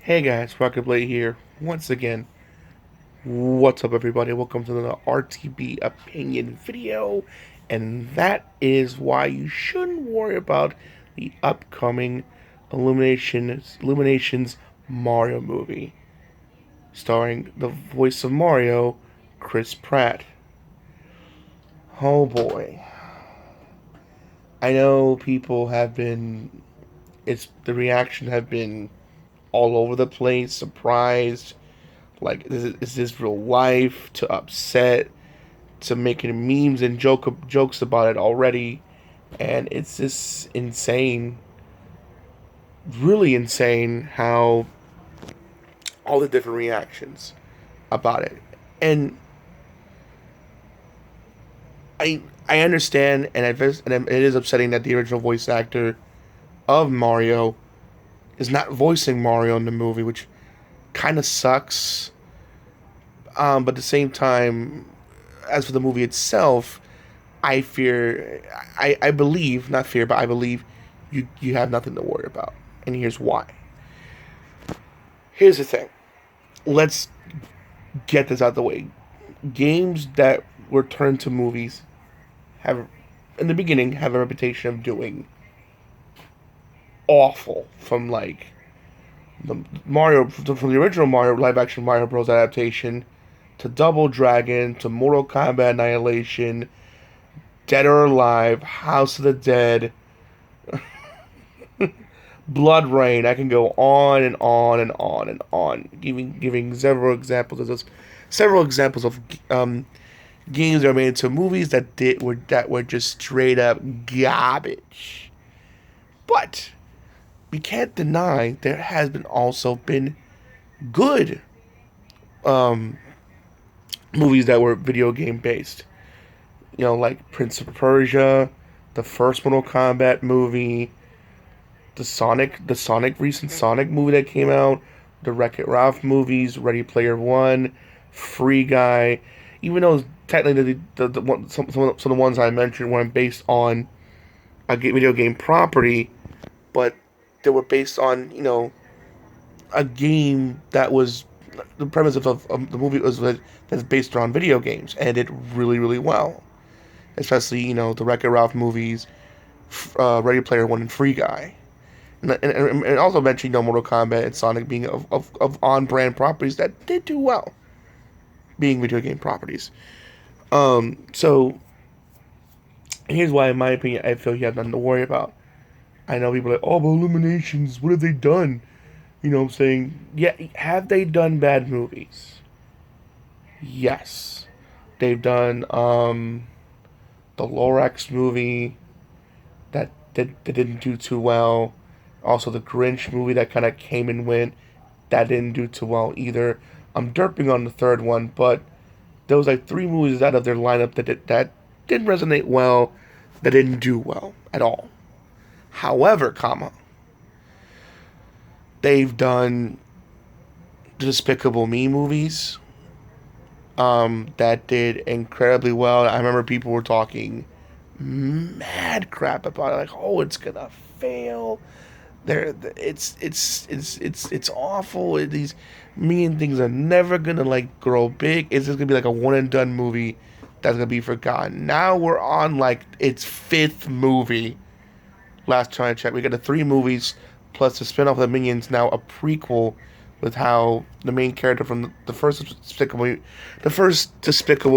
Hey guys, Rockingtheblade here. Once again, what's up everybody? Welcome to the RTB opinion video. And that is why you shouldn't worry about the upcoming Illuminations Mario movie. Starring the voice of Mario, Chris Pratt. Oh boy. I know people have been the reaction have been all over the place, surprised, like is this real life, to upset, to making memes and jokes about it already. And it's just insane, really insane, how all the different reactions about it. And I understand, and it is upsetting that the original voice actor of Mario is not voicing Mario in the movie, which kind of sucks. But at the same time, as for the movie itself, I believe, not fear, but I believe you have nothing to worry about. And here's why. Here's the thing. Let's get this out of the way. Games that were turned to movies have, in the beginning, have a reputation of doing awful. From like from the original Mario live action Mario Bros. Adaptation, to Double Dragon, to Mortal Kombat Annihilation, Dead or Alive, House of the Dead, Blood Rain. I can go on and on and on and on, giving several examples of games that are made into movies that were just straight up garbage. But we can't deny there has been good movies that were video game based. Like Prince of Persia, the first Mortal Kombat movie, the recent Sonic movie that came out, the Wreck-It Ralph movies, Ready Player One, Free Guy. Even though technically some of the ones I mentioned weren't based on a video game property, but they were based on a game that was the premise of the movie was that's based around video games, and it did really really well. Especially the Wreck-It Ralph movies, Ready Player One, and Free Guy. And also mentioned Mortal Kombat and Sonic being of on-brand properties that did do well, being video game properties. So here's why, in my opinion, I feel you have nothing to worry about. I know people are like, oh, but Illuminations, what have they done? I'm saying, yeah, have they done bad movies? Yes. They've done the Lorax movie that didn't do too well. Also, the Grinch movie that kind of came and went, that didn't do too well either. I'm derping on the third one, but there was like three movies out of their lineup that didn't resonate well, that didn't do well at all. However, they've done the Despicable Me movies that did incredibly well. I remember people were talking mad crap about it, like, oh, it's gonna fail. It's awful. These mean things are never gonna like grow big. It's just gonna be like a one and done movie that's gonna be forgotten. Now we're on like its fifth movie. Last time I checked, we got the three movies plus the spin-off of the Minions, now a prequel with how the main character from the first Despicable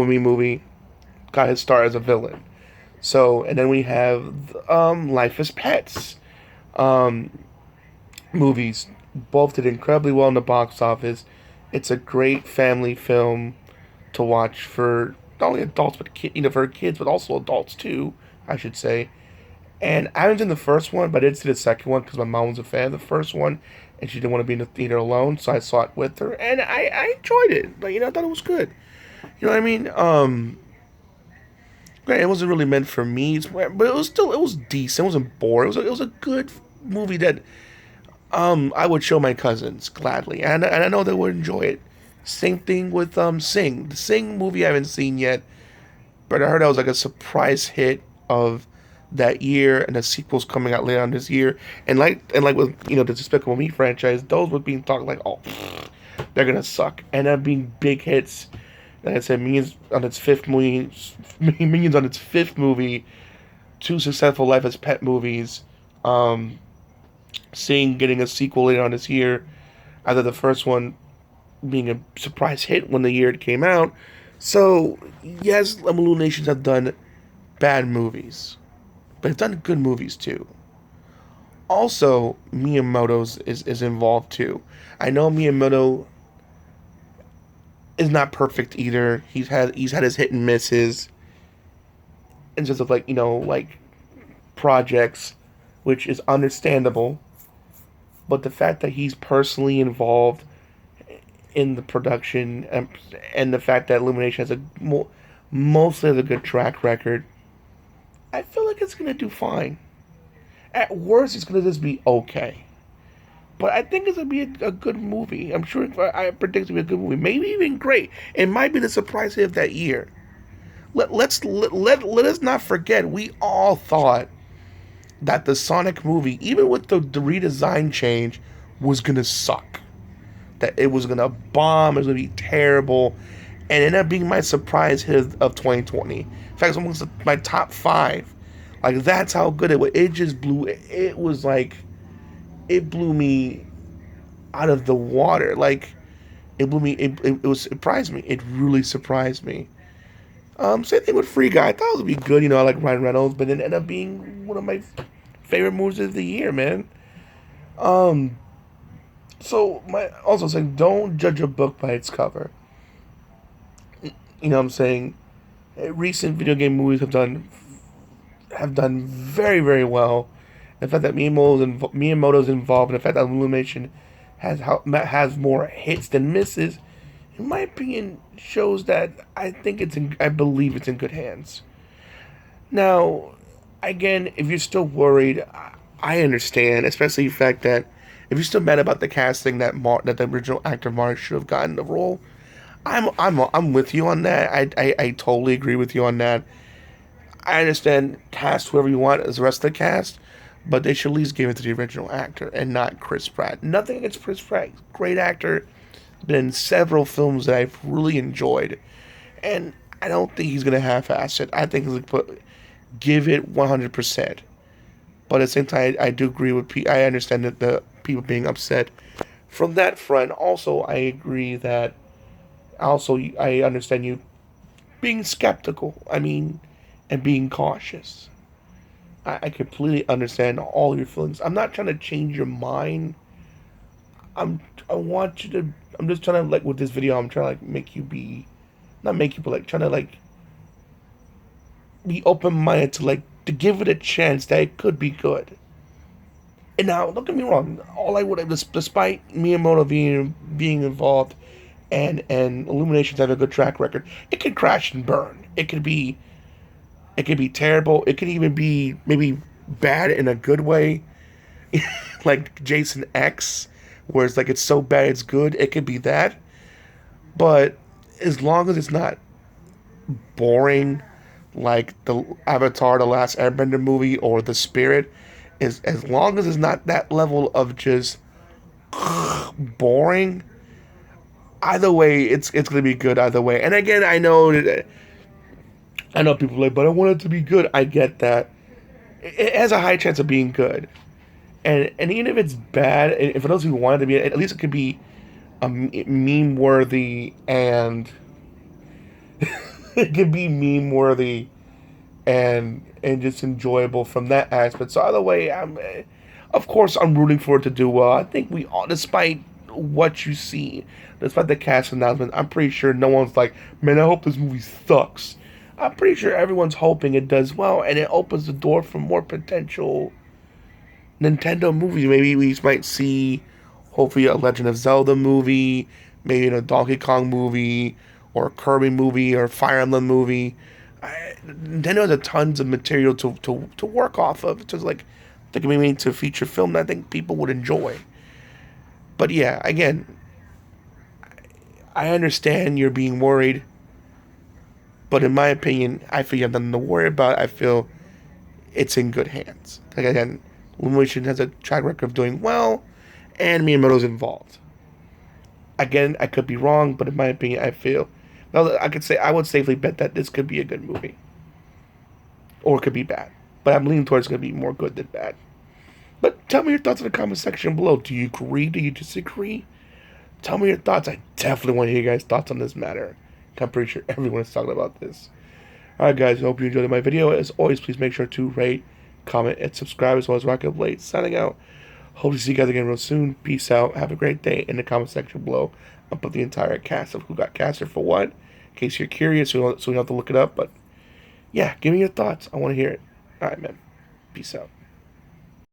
Me movie got his start as a villain. So, and then we have Life as Pets movies. Both did incredibly well in the box office. It's a great family film to watch for not only adults but for kids, but also adults too, I should say. And I haven't seen the first one, but I did see the second one because my mom was a fan of the first one, and she didn't want to be in the theater alone, so I saw it with her, and I enjoyed it. Like, I thought it was good. You know what I mean? It wasn't really meant for me, but it was decent. It wasn't boring. It was a good movie that I would show my cousins gladly, and I know they would enjoy it. Same thing with Sing. The Sing movie I haven't seen yet, but I heard that was like a surprise hit of that year, and the sequel's coming out later on this year. And like with the Despicable Me franchise, those were being talked like, oh, they're gonna suck, and that being big hits. Like I said, Minions on its fifth movie, two successful Life as Pet movies. Um, Seeing getting a sequel later on this year, either the first one being a surprise hit when the year it came out. So yes, Illuminations have done bad movies, but it's done good movies too. Also, Miyamoto's is involved too. I know Miyamoto is not perfect either. He's had his hit and misses in terms of like projects, which is understandable. But the fact that he's personally involved in the production, and the fact that Illumination has mostly has a good track record, I feel like it's gonna do fine. At worst, it's gonna just be okay. But I think it's gonna be a good movie. I'm sure I predict it's gonna be a good movie, maybe even great. It might be the surprise hit of that year. Let us not forget. We all thought that the Sonic movie, even with the redesign change, was gonna suck. That it was gonna bomb. It was gonna be terrible, and it ended up being my surprise hit of 2020. In fact, it's almost my top five. Like, that's how good it was. It just blew. It was like, it blew me out of the water. Like, it blew me. It surprised me. It really surprised me. Same thing with Free Guy. I thought it would be good. I like Ryan Reynolds, but it ended up being one of my favorite movies of the year, man. So my also saying, don't judge a book by its cover. What I'm saying? Recent video game movies have done very, very well. The fact that Miyamoto's involved, and the fact that Illumination has more hits than misses, in my opinion, shows that I believe it's in good hands. Now, again, if you're still worried, I understand, especially the fact that if you're still mad about the casting that the original actor Mark should have gotten the role, I'm with you on that. I totally agree with you on that. I understand, cast whoever you want as the rest of the cast, but they should at least give it to the original actor and not Chris Pratt. Nothing against Chris Pratt, great actor, been in several films that I've really enjoyed, and I don't think he's gonna half-ass it. I think he's gonna give it 100%. But at the same time, I do agree with I understand that the people being upset from that front. Also, I agree that I understand you being skeptical. And being cautious. I completely understand all your feelings. I'm not trying to change your mind. I want you to. I'm just trying to, like, with this video, I'm trying to, like, make you be, not make you, but like trying to, like, be open minded to give it a chance that it could be good. And now, don't get me wrong. All I would, despite Miyamoto being involved, and Illuminations have a good track record, it could crash and burn. It could be terrible. It could even be maybe bad in a good way, like Jason X, where it's like it's so bad it's good. It could be that, but as long as it's not boring, like the Avatar: The Last Airbender movie or The Spirit, is as long as it's not that level of just boring. Either way, it's gonna be good either way. And again, I know people are like, but I want it to be good. I get that. It has a high chance of being good. And even if it's bad, and for those who want it to be, at least it could be meme worthy, and it could be meme worthy and just enjoyable from that aspect. So either way, of course I'm rooting for it to do well. I think we all, despite what you see, despite the cast announcement, I'm pretty sure no one's like, man, I hope this movie sucks. I'm pretty sure everyone's hoping it does well, and it opens the door for more potential Nintendo movies. Maybe we might see, hopefully, a Legend of Zelda movie, maybe a Donkey Kong movie, or a Kirby movie, or a Fire Emblem movie. Nintendo has tons of material to work off of. Just like, they can be made to feature film that I think people would enjoy. But yeah, again, I understand you're being worried. But in my opinion, I feel you have nothing to worry about. I feel it's in good hands. Like, again, Illumination has a track record of doing well, and Miyamoto's involved. Again, I could be wrong, but in my opinion, I feel, well, I would safely bet that this could be a good movie. Or it could be bad. But I'm leaning towards it's going to be more good than bad. But tell me your thoughts in the comment section below. Do you agree? Do you disagree? Tell me your thoughts. I definitely want to hear your guys' thoughts on this matter. I'm pretty sure everyone is talking about this. Alright guys, I hope you enjoyed my video. As always, please make sure to rate, comment, and subscribe, as well as Rockingtheblade signing out. Hope to see you guys again real soon. Peace out. Have a great day. In the comment section below, I'll put the entire cast of who got casted for what, in case you're curious, so you don't have to look it up. But yeah, give me your thoughts. I want to hear it. Alright, man. Peace out.